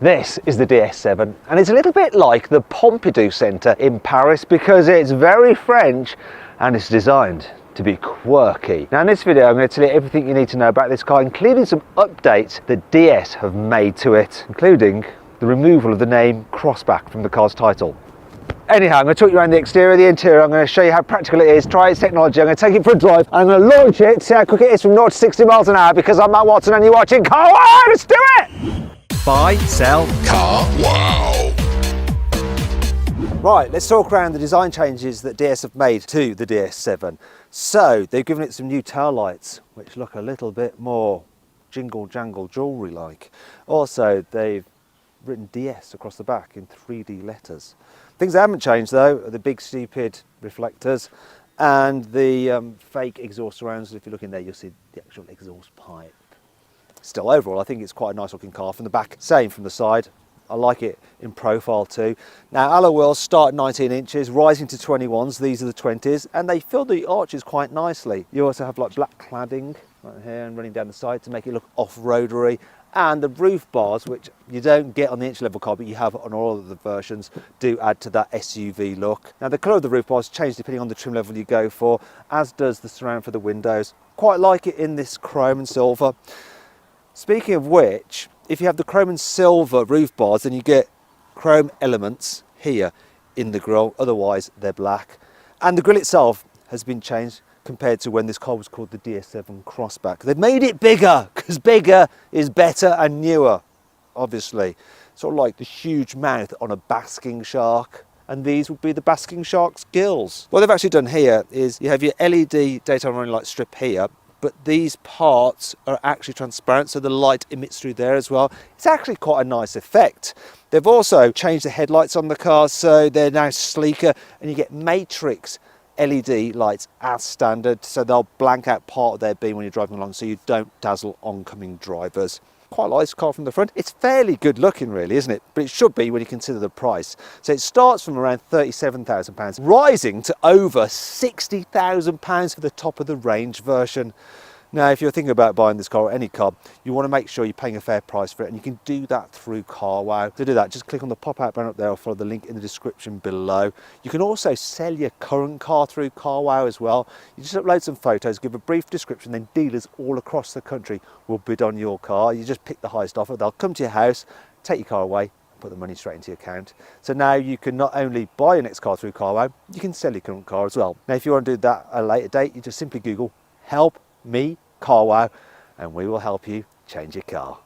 This is the DS7, and it's a little bit like the Pompidou Centre in Paris because it's very French and it's designed to be quirky. Now in this video I'm going to tell you everything you need to know about this car, including some updates that DS have made to it, including the removal of the name Crossback from the car's title. Anyhow, I'm going to talk you around the exterior, the interior, I'm going to show you how practical it is, try its technology, I'm going to take it for a drive, I'm going to launch it, see how quick it is from 0 to 60 miles an hour because I'm Matt Watson and you're watching Carwow. Let's do it! Buy, sell, Car wow. Right, let's talk around the design changes that DS have made to the DS7. So, they've given it some new tail lights, which look a little bit more jingle jangle jewellery like. Also, they've written DS across the back in 3D letters. Things that haven't changed though are the big stupid reflectors and the fake exhaust surrounds. If you look in there, you'll see the actual exhaust pipe. Still, overall, I think it's quite a nice looking car from the back, same from the side. I like it in profile too. Now, alloy wheels start at 19 inches, rising to 21s, these are the 20s, and they fill the arches quite nicely. You also have like black cladding right here and running down the side to make it look off-roadery. And the roof bars, which you don't get on the entry-level car, but you have on all of the versions, do add to that SUV look. Now, the colour of the roof bars change depending on the trim level you go for, as does the surround for the windows. Quite like it in this chrome and silver. Speaking of which, if you have the chrome and silver roof bars, then you get chrome elements here in the grille, otherwise they're black. And the grille itself has been changed compared to when this car was called the DS7 Crossback. They've made it bigger, because bigger is better and newer, obviously. Sort of like the huge mouth on a basking shark. And these would be the basking shark's gills. What they've actually done here is you have your LED daytime running light strip here, but these parts are actually transparent, so the light emits through there as well. It's actually quite a nice effect. They've also changed the headlights on the car, so they're now sleeker, and you get matrix LED lights as standard, so they'll blank out part of their beam when you're driving along, so you don't dazzle oncoming drivers. Quite like this car from the front. It's fairly good looking really, isn't it? But it should be when you consider the price. So it starts from around £37,000, rising to over £60,000 for the top of the range version. Now, if you're thinking about buying this car or any car, you want to make sure you're paying a fair price for it, and you can do that through Carwow. To do that, just click on the pop-out banner up there or follow the link in the description below. You can also sell your current car through Carwow as well. You just upload some photos, give a brief description, then dealers all across the country will bid on your car. You just pick the highest offer, they'll come to your house, take your car away, put the money straight into your account. So now you can not only buy your next car through Carwow, you can sell your current car as well. Now, if you want to do that at a later date, you just simply Google "Help Me Carwow" and we will help you change your car.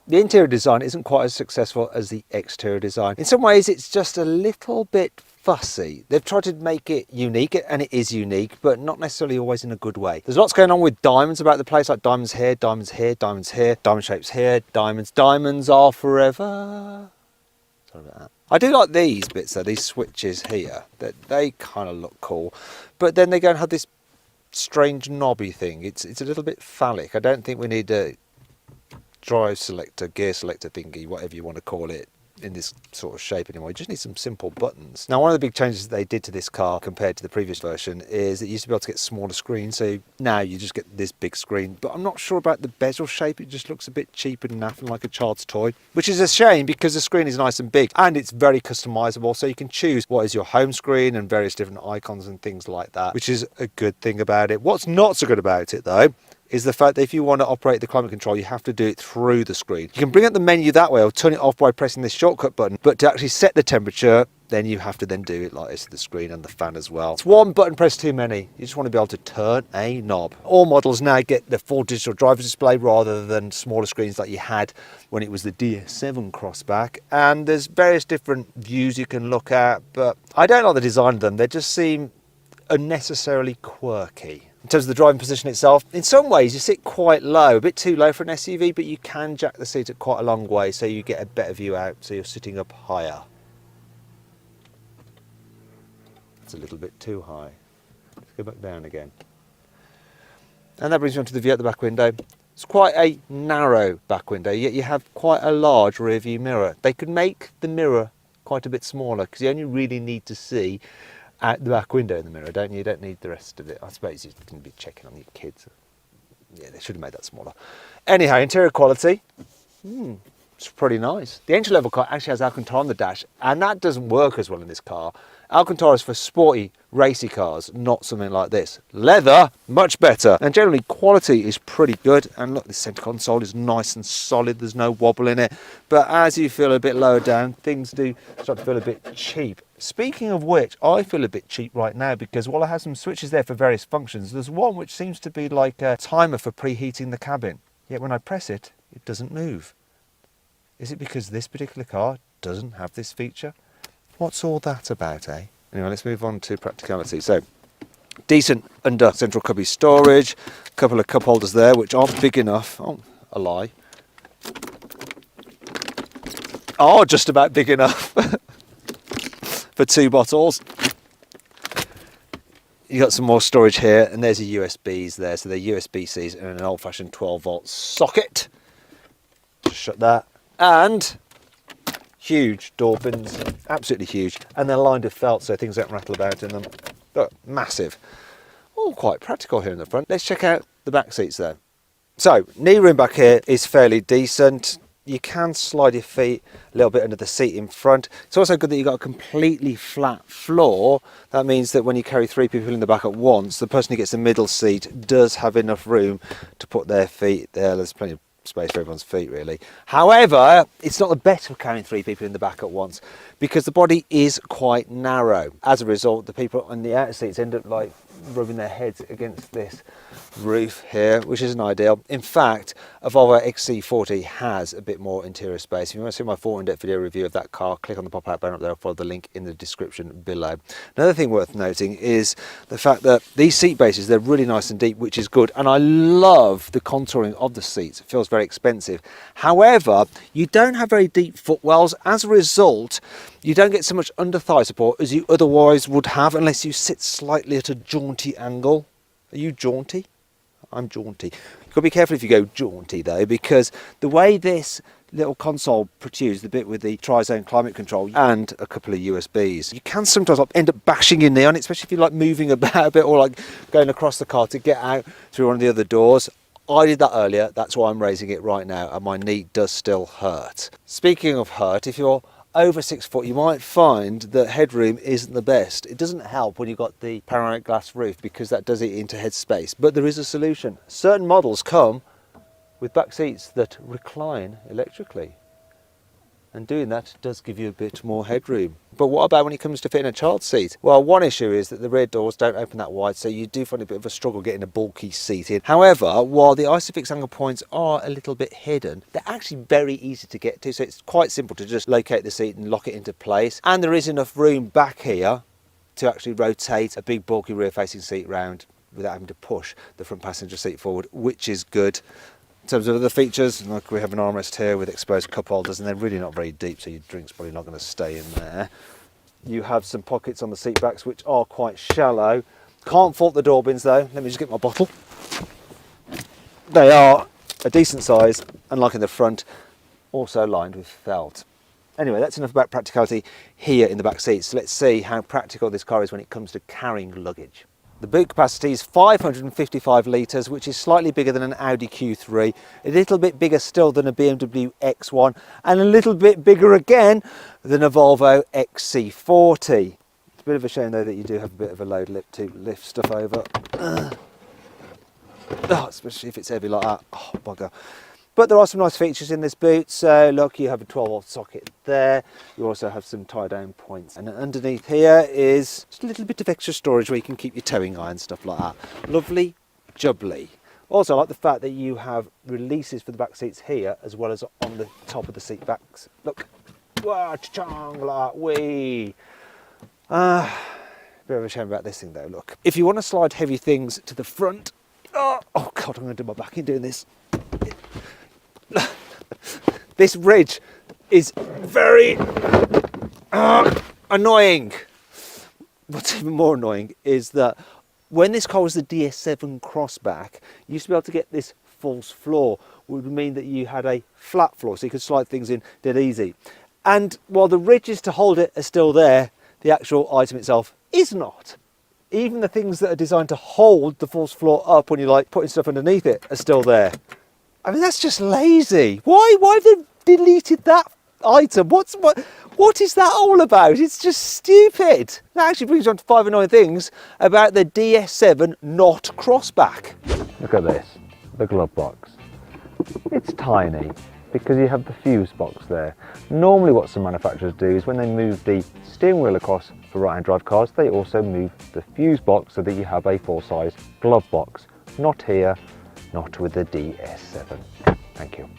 The interior design isn't quite as successful as the exterior design. In some ways it's just a little bit fussy. They've tried to make it unique, and it is unique, but not necessarily always in a good way. There's lots going on with diamonds about the place, like diamonds here, diamonds here, diamonds here, diamond shapes here, diamonds. Diamonds are forever. Sorry about that. I do like these bits though, these switches here, that they kind of look cool, but then they go and have this strange knobby thing. It's a little bit phallic. I don't think we need a drive selector, gear selector thingy, whatever you want to call it, in this sort of shape anymore. You just need some simple buttons. Now, one of the big changes that they did to this car compared to the previous version is that you used to be able to get smaller screens, so now you just get this big screen. But I'm not sure about the bezel shape. It just looks a bit cheap and naff and like a child's toy, which is a shame because the screen is nice and big and it's very customizable, so you can choose what is your home screen and various different icons and things like that, which is a good thing about it. What's not so good about it though is the fact that if you want to operate the climate control, you have to do it through the screen. You can bring up the menu that way or turn it off by pressing this shortcut button, but to actually set the temperature, then you have to then do it like this to the screen and the fan as well. It's one button press too many. You just want to be able to turn a knob. All models now get the full digital driver display rather than smaller screens like you had when it was the DS7 Crossback. And there's various different views you can look at, but I don't like the design of them. They just seem unnecessarily quirky. In terms of the driving position itself, in some ways you sit quite low, a bit too low for an SUV, but you can jack the seat at quite a long way so you get a better view out, so you're sitting up higher. It's a little bit too high. Let's go back down again. And that brings me on to the view at the back window. It's quite a narrow back window, yet you have quite a large rear view mirror. They could make the mirror quite a bit smaller because you only really need to see out the back window in the mirror, don't you? You don't need the rest of it. I suppose you can be checking on your kids. Yeah, they should have made that smaller. Anyhow, interior quality. It's pretty nice. The entry level car actually has Alcantara on the dash, and that doesn't work as well in this car. Alcantara is for sporty, racy cars, not something like this. Leather, much better. And generally, quality is pretty good. And look, the centre console is nice and solid. There's no wobble in it. But as you feel a bit lower down, things do start to feel a bit cheap. Speaking of which, I feel a bit cheap right now because while I have some switches there for various functions, there's one which seems to be like a timer for preheating the cabin. Yet when I press it, it doesn't move. Is it because this particular car doesn't have this feature? What's all that about, eh? Anyway, let's move on to practicality. So, decent under central cubby storage, a couple of cup holders there which aren't big enough. Oh, a lie. Oh, just about big enough for 2 bottles. You got some more storage here, and there's your USBs there. So they're USB-Cs and an old-fashioned 12-volt socket. Just shut that. And huge door bins, absolutely huge, and they're lined with felt so things don't rattle about in them. Look, massive. All quite practical here in the front. Let's check out the back seats though. So, knee room back here is fairly decent. You can slide your feet a little bit under the seat in front. It's also good that you've got a completely flat floor. That means that when you carry 3 people in the back at once, the person who gets the middle seat does have enough room to put their feet there. There's plenty of space for everyone's feet really. However, it's not the best for carrying 3 people in the back at once because the body is quite narrow. As a result, the people on the outer seats end up like rubbing their heads against this roof here, which isn't ideal. In fact, a Volvo XC40 has a bit more interior space. If you want to see my full in-depth video review of that car, click on the pop-out banner up there, or follow the link in the description below. Another thing worth noting is the fact that these seat bases, they're really nice and deep, which is good, and I love the contouring of the seats. It feels very expensive. However, you don't have very deep footwells. As a result, you don't get so much under thigh support as you otherwise would have unless you sit slightly at a jaunty angle. Are you jaunty? I'm jaunty. You've got to be careful if you go jaunty though, because the way this little console protrudes, the bit with the tri-zone climate control and a couple of USBs, you can sometimes end up bashing your knee on it, especially if you're like moving about a bit or like going across the car to get out through one of the other doors. I did that earlier, that's why I'm raising it right now, and my knee does still hurt. Speaking of hurt, if you're over 6 foot, you might find that headroom isn't the best. It doesn't help when you've got the panoramic glass roof because that does eat into head space, but there is a solution. Certain models come with back seats that recline electrically, and doing that does give you a bit more headroom. But what about when it comes to fitting a child's seat? Well, one issue is that the rear doors don't open that wide, so you do find a bit of a struggle getting a bulky seat in. However, while the Isofix angle points are a little bit hidden, they're actually very easy to get to, so it's quite simple to just locate the seat and lock it into place. And there is enough room back here to actually rotate a big bulky rear facing seat round without having to push the front passenger seat forward, which is good. In terms of other features, like we have an armrest here with exposed cup holders, and they're really not very deep, so your drink's probably not going to stay in there. You have some pockets on the seat backs which are quite shallow. Can't fault the door bins though. Let me just get my bottle. They are a decent size, and like in the front, also lined with felt. Anyway, that's enough about practicality here in the back seats. Let's see how practical this car is when it comes to carrying luggage. The boot capacity is 555 litres, which is slightly bigger than an Audi Q3, a little bit bigger still than a BMW X1, and a little bit bigger again than a Volvo XC40. It's a bit of a shame though that you do have a bit of a load lip to lift stuff over. Especially if it's heavy like that. Oh, bugger. But there are some nice features in this boot. So look, you have a 12-volt socket there. You also have some tie-down points. And underneath here is just a little bit of extra storage where you can keep your towing iron, stuff like that. Lovely jubbly. Also, I like the fact that you have releases for the back seats here as well as on the top of the seat backs. Look. Wah, cha-chong, like that. Wee. Bit of a shame about this thing though, look. If you want to slide heavy things to the front, oh God, I'm going to do my back in doing this. This ridge is very annoying. What's even more annoying is that when this car was the DS7 Crossback, you used to be able to get this false floor, which would mean that you had a flat floor, so you could slide things in dead easy. And while the ridges to hold it are still there, the actual item itself is not. Even the things that are designed to hold the false floor up when you're like putting stuff underneath it are still there. I mean, that's just lazy. Why have they deleted that item. What is that all about? It's just stupid. That actually brings you on to 5 annoying things about the DS7 not crossback. Look at this, the glove box. It's tiny because you have the fuse box there. Normally what some manufacturers do is when they move the steering wheel across for right-hand drive cars, they also move the fuse box so that you have a full-size glove box. Not here, not with the DS7. Thank you.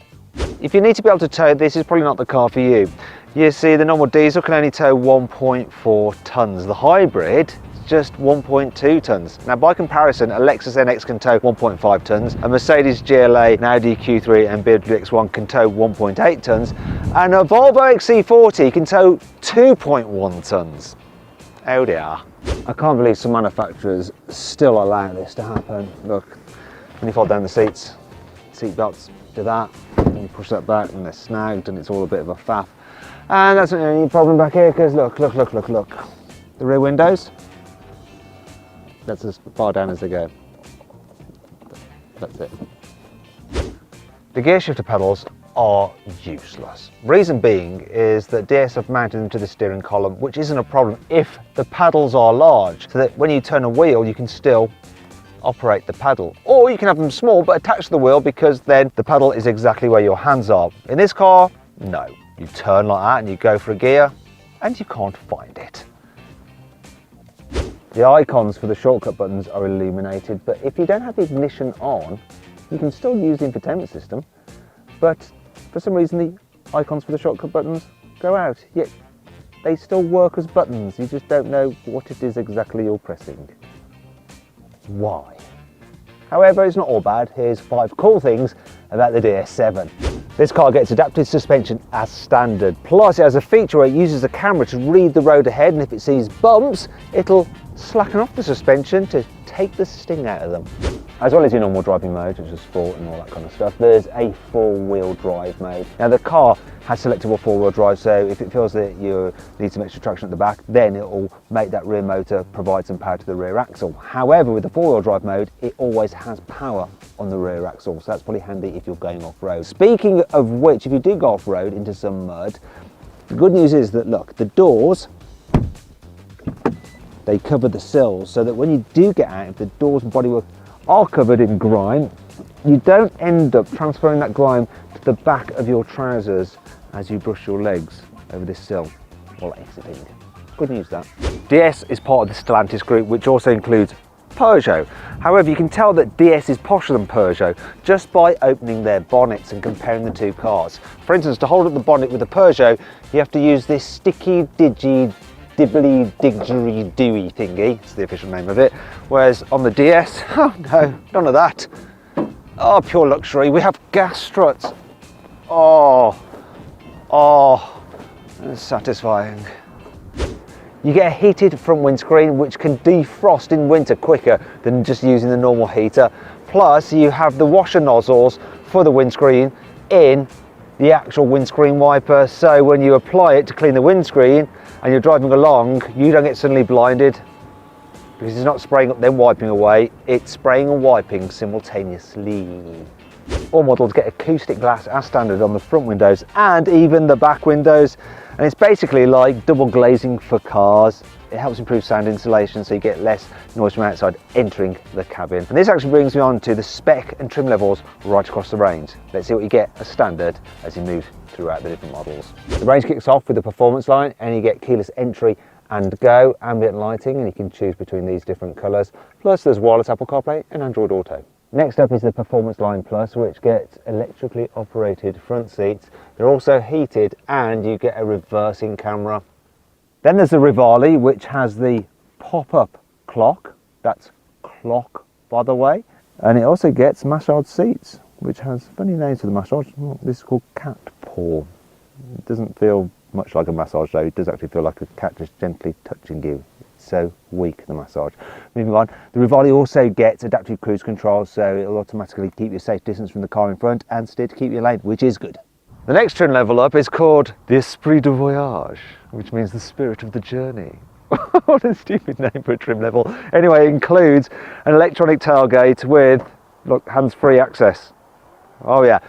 If you need to be able to tow, this is probably not the car for you. You see, the normal diesel can only tow 1.4 tonnes. The hybrid is just 1.2 tonnes. Now, by comparison, a Lexus NX can tow 1.5 tonnes, a Mercedes GLA, an Audi Q3 and BMW X1 can tow 1.8 tonnes, and a Volvo XC40 can tow 2.1 tonnes. Oh dear. I can't believe some manufacturers still allow this to happen. Look, when you fold down the seat belts do that, and you push that back and they're snagged and it's all a bit of a faff. And that's not the only problem back here, because look. The rear windows, that's as far down as they go. That's it. The gear shifter pedals are useless. Reason being is that DS have mounted them to the steering column, which isn't a problem if the pedals are large, so that when you turn a wheel you can still operate the pedal. Or you can have them small but attached to the wheel, because then the pedal is exactly where your hands are. In this car, no. You turn like that and you go for a gear and you can't find it. The icons for the shortcut buttons are illuminated, but if you don't have the ignition on, you can still use the infotainment system, but for some reason the icons for the shortcut buttons go out, yet they still work as buttons. You just don't know what it is exactly you're pressing. Why? However, it's not all bad. Here's 5 cool things about the DS7. This car gets adaptive suspension as standard. Plus, it has a feature where it uses a camera to read the road ahead, and if it sees bumps, it'll slacken off the suspension to take the sting out of them. As well as your normal driving mode, which is sport and all that kind of stuff, there's a 4-wheel drive mode. Now, the car has selectable 4-wheel drive, so if it feels that you need some extra traction at the back, then it will make that rear motor provide some power to the rear axle. However, with the 4-wheel drive mode, it always has power on the rear axle, so that's probably handy if you're going off-road. Speaking of which, if you do go off-road into some mud, the good news is that, look, the doors, they cover the sills, so that when you do get out, if the doors and bodywork are covered in grime, you don't end up transferring that grime to the back of your trousers as you brush your legs over this sill while exiting. Good news that. DS is part of the Stellantis group, which also includes Peugeot. However, you can tell that DS is posher than Peugeot just by opening their bonnets and comparing the two cars. For instance, to hold up the bonnet with the Peugeot, you have to use this sticky dibbly didgeridoo thingy, it's the official name of it, whereas on the DS, oh no, none of that. Oh, pure luxury. We have gas struts. Oh, it's satisfying. You get a heated front windscreen, which can defrost in winter quicker than just using the normal heater. Plus, you have the washer nozzles for the windscreen in the actual windscreen wiper, so when you apply it to clean the windscreen and you're driving along, you don't get suddenly blinded, because it's not spraying up then wiping away, it's spraying and wiping simultaneously. All models get acoustic glass as standard on the front windows and even the back windows, and it's basically like double glazing for cars. It helps improve sound insulation, so you get less noise from outside entering the cabin. And this actually brings me on to the spec and trim levels right across the range. Let's see what you get as standard as you move throughout the different models. The range kicks off with the performance line, and you get keyless entry and go, ambient lighting, and you can choose between these different colours. Plus there's wireless Apple CarPlay and Android Auto. Next up is the Performance Line Plus, which gets electrically operated front seats. They're also heated, and you get a reversing camera. Then there's the Rivali, which has the pop-up clock. That's clock, by the way. And it also gets massage seats, which has funny names for the massage. This is called cat paw. It doesn't feel much like a massage though. It does actually feel like a cat just gently touching you. It's so weak, the massage. Moving on, the Rivali also gets adaptive cruise control, so it'll automatically keep you a safe distance from the car in front and steer to keep your lane, which is good. The next trim level up is called the Esprit de Voyage, which means the spirit of the journey. What a stupid name for a trim level. Anyway, it includes an electronic tailgate with, look, hands-free access. Oh yeah.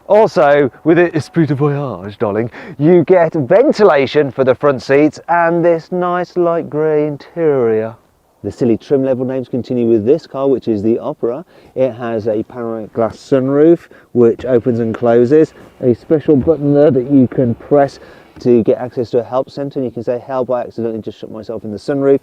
Also, with it, esprit de voyage, darling, you get ventilation for the front seats and this nice light grey interior. The silly trim level names continue with this car, which is the Opera. It has a panoramic glass sunroof, which opens and closes. A special button there that you can press to get access to a help centre. And you can say, help, I accidentally just shut myself in the sunroof.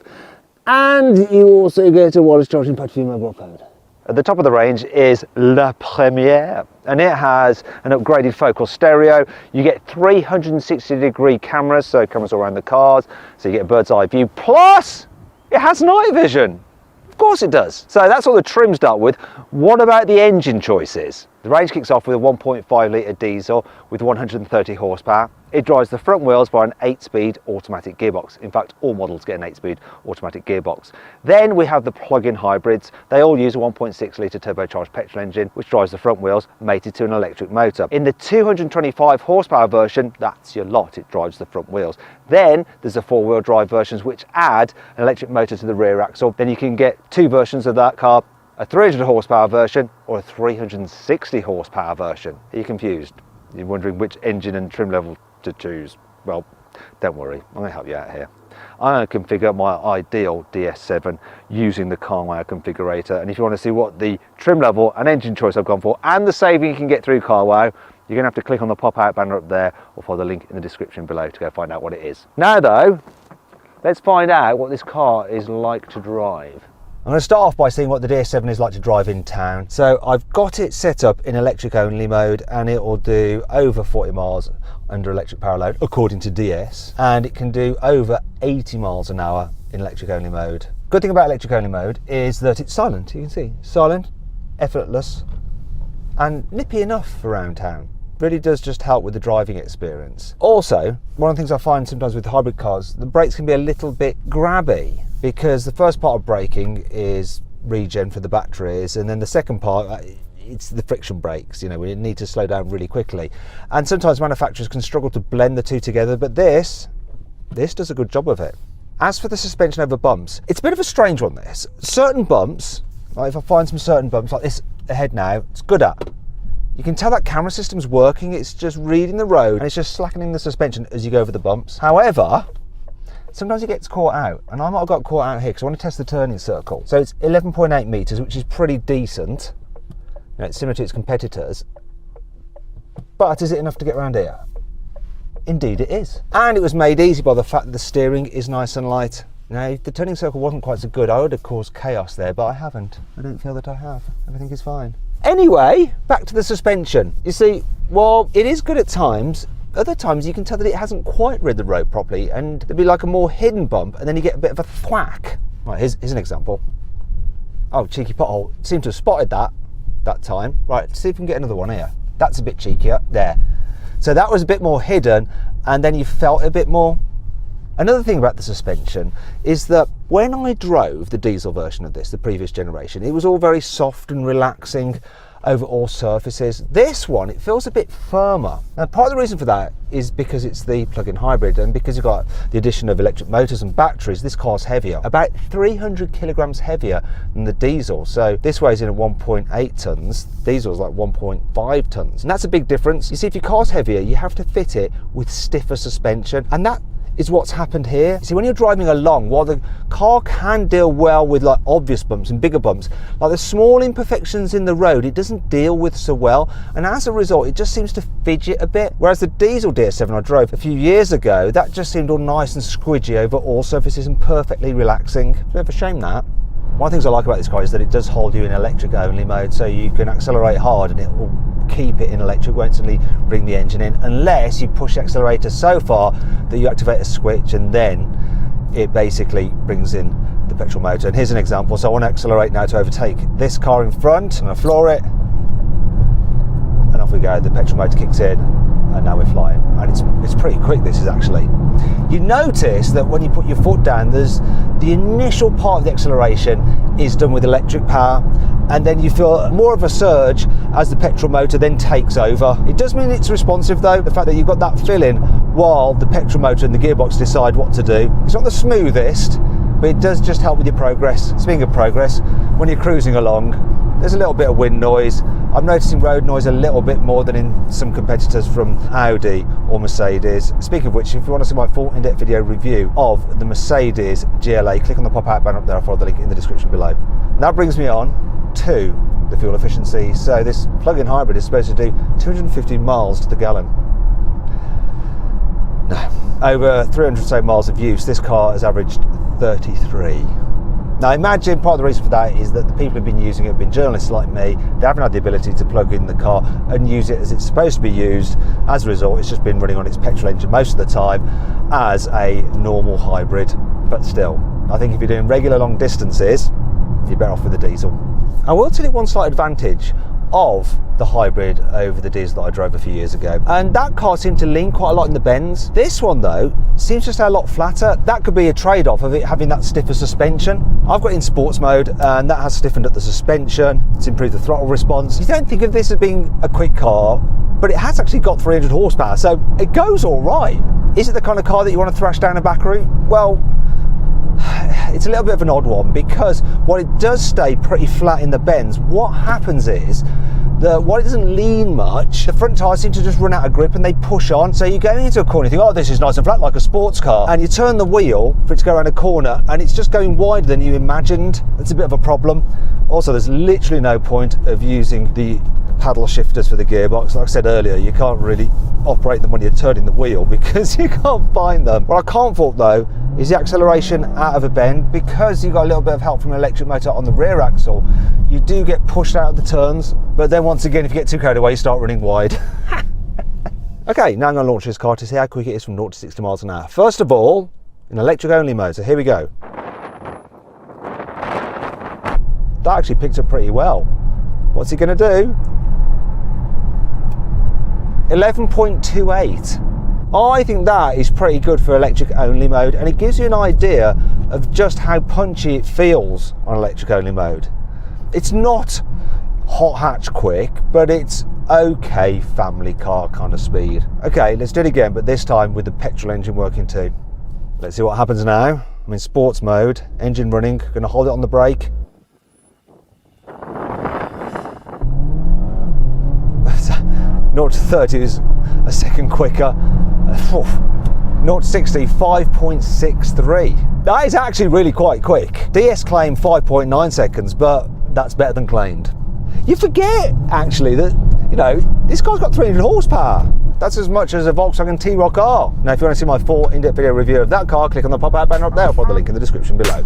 And you also get a wireless charging pad for your mobile phone. At the top of the range is La Première, and it has an upgraded focal stereo. You get 360-degree cameras, so cameras all around the cars, so you get a bird's eye view. Plus, it has night vision. Of course it does. So that's all the trim start with. What about the engine choices? The range kicks off with a 1.5 litre diesel with 130 horsepower. It drives the front wheels by an 8-speed automatic gearbox. In fact, all models get an 8-speed automatic gearbox. Then we have the plug-in hybrids. They all use a 1.6 litre turbocharged petrol engine, which drives the front wheels, mated to an electric motor. In the 225 horsepower version, that's your lot. It drives the front wheels. Then there's the four-wheel drive versions, which add an electric motor to the rear axle. Then you can get two versions of that car, a 300 horsepower version or a 360 horsepower version. Are you confused? You're wondering which engine and trim level to choose? Well, don't worry, I'm going to help you out here. I'm going to configure my ideal DS7 using the carwow configurator, and if you want to see what the trim level and engine choice I've gone for and the saving you can get through carwow, you're going to have to click on the pop-out banner up there or follow the link in the description below to go find out what it is. Now though, let's find out what this car is like to drive. I'm going to start off by seeing what the DS7 is like to drive in town. So I've got it set up in electric only mode, and it will do over 40 miles under electric power load according to DS, and it can do over 80 miles an hour in electric only mode. Good thing about electric only mode is that it's silent. You can see silent, effortless and nippy enough around town. Really does just help with the driving experience. Also, one of the things I find sometimes with hybrid cars, the brakes can be a little bit grabby, because the first part of braking is regen for the batteries, and then the second part, it's the friction brakes. You know, we need to slow down really quickly, and sometimes manufacturers can struggle to blend the two together, but this does a good job of it. As for the suspension over bumps, it's a bit of a strange one, this. Certain bumps, like if I find some certain bumps like this ahead now, it's good at. You can tell that camera system's working, it's just reading the road and it's just slackening the suspension as you go over the bumps. However, sometimes it gets caught out, and I might have got caught out here because I want to test the turning circle. So it's 11.8 metres, which is pretty decent. You know, it's similar to its competitors. But is it enough to get around here? Indeed it is. And it was made easy by the fact that the steering is nice and light. Now, if the turning circle wasn't quite so good, I would have caused chaos there, but I haven't. I don't feel that I have. Everything is fine. Anyway, back to the suspension. You see, well, it is good at times. Other times you can tell that it hasn't quite read the road properly, and there'll be like a more hidden bump, and then you get a bit of a thwack. Right, here's an example. Oh, cheeky pothole. Seemed to have spotted that time. Right, see if we can get another one here. That's a bit cheekier. There. So that was a bit more hidden, and then you felt a bit more. Another thing about the suspension is that when I drove the diesel version of this, the previous generation, it was all very soft and relaxing over all surfaces. This one, it feels a bit firmer. Now, part of the reason for that is because it's the plug-in hybrid, and because you've got the addition of electric motors and batteries, this car's heavier, about 300 kilograms heavier than the diesel. So this weighs in at 1.8 tons, diesel's like 1.5 tons, and that's a big difference. You see, if your car's heavier, you have to fit it with stiffer suspension, and that is what's happened here. See, when you're driving along, while the car can deal well with like obvious bumps and bigger bumps, like the small imperfections in the road, it doesn't deal with so well, and as a result, it just seems to fidget a bit. Whereas the diesel DS7 I drove a few years ago, that just seemed all nice and squidgy over all surfaces and perfectly relaxing. It's a bit of a shame that. One of the things I like about this car is that it does hold you in electric only mode, so you can accelerate hard and it will keep it in electric, won't suddenly bring the engine in, unless you push the accelerator so far that you activate a switch, and then it basically brings in the petrol motor. And here's an example. So I want to accelerate now to overtake this car in front. I'm going to floor it, and off we go. The petrol motor kicks in, and now we're flying. And it's pretty quick, this is actually. You notice that when you put your foot down, there's the initial part of the acceleration is done with electric power, and then you feel more of a surge as the petrol motor then takes over. It does mean it's responsive though, the fact that you've got that fill-in while the petrol motor and the gearbox decide what to do. It's not the smoothest, but it does just help with your progress. Speaking of progress, when you're cruising along, there's a little bit of wind noise. I'm noticing road noise a little bit more than in some competitors from Audi or Mercedes. Speaking of which, if you want to see my full in-depth video review of the Mercedes GLA, click on the pop-out button up there. I'll follow the link in the description below. And that brings me on to the fuel efficiency. So this plug-in hybrid is supposed to do 250 miles to the gallon. No, over 300 or so miles of use, this car has averaged 33. Now imagine part of the reason for that is that the people who've been using it have been journalists like me. They haven't had the ability to plug in the car and use it as it's supposed to be used. As a result, it's just been running on its petrol engine most of the time as a normal hybrid. But still, I think if you're doing regular long distances, you're better off with the diesel. I will tell you one slight advantage of the hybrid over the diesel that I drove a few years ago, and that car seemed to lean quite a lot in the bends. This one though seems to stay a lot flatter. That could be a trade-off of it having that stiffer suspension. I've got it in sports mode and that has stiffened up the suspension. It's improved the throttle response. You don't think of this as being a quick car, but it has actually got 300 horsepower, so it goes all right. Is it the kind of car that you want to thrash down a back route? Well, it's a little bit of an odd one, because while it does stay pretty flat in the bends, what happens is that while it doesn't lean much, the front tyres seem to just run out of grip and they push on. So you're going into a corner, you think, oh, this is nice and flat like a sports car, and you turn the wheel for it to go around a corner and it's just going wider than you imagined. That's a bit of a problem. Also, there's literally no point of using the paddle shifters for the gearbox. Like I said earlier, you can't really operate them when you're turning the wheel because you can't find them. What I can't fault though is the acceleration out of a bend. Because you've got a little bit of help from an electric motor on the rear axle, you do get pushed out of the turns, but then once again, if you get too carried away, you start running wide. Okay, now I'm going to launch this car to see how quick it is from 0 to 60 miles an hour. First of all, in electric only mode, so here we go. That actually picked up pretty well. What's it going to do? 11.28. I think that is pretty good for electric only mode, and it gives you an idea of just how punchy it feels on electric only mode. It's not hot hatch quick, but it's okay family car kind of speed. Okay, let's do it again, but this time with the petrol engine working too. Let's see what happens now. I'm in sports mode, engine running, gonna hold it on the brake. 0 to 30 is a second quicker. 0 to 60, 5.63. That is actually really quite quick. DS claimed 5.9 seconds, but that's better than claimed. You forget, actually, that, you know, this car's got 300 horsepower. That's as much as a Volkswagen T-Roc R. Now, if you want to see my full in-depth video review of that car, click on the pop-out banner up there. I'll put the link in the description below.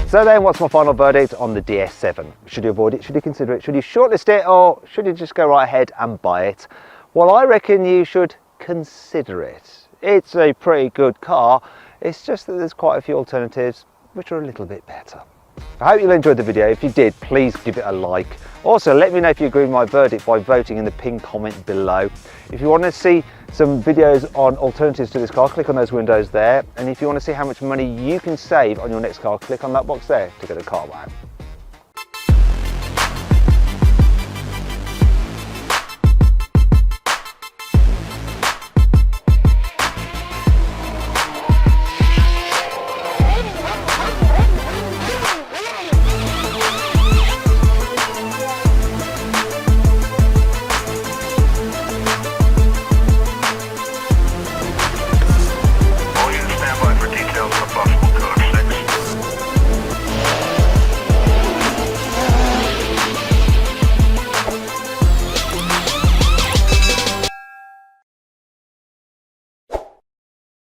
So then, what's my final verdict on the DS7? Should you avoid it? Should you consider it? Should you shortlist it? Or should you just go right ahead and buy it? Well, I reckon you should consider it. It's a pretty good car. It's just that there's quite a few alternatives which are a little bit better. I hope you enjoyed the video. If you did, please give it a like. Also, let me know if you agree with my verdict by voting in the pinned comment below. If you want to see some videos on alternatives to this car, click on those windows there. And if you want to see how much money you can save on your next car, click on that box there to go to carwow.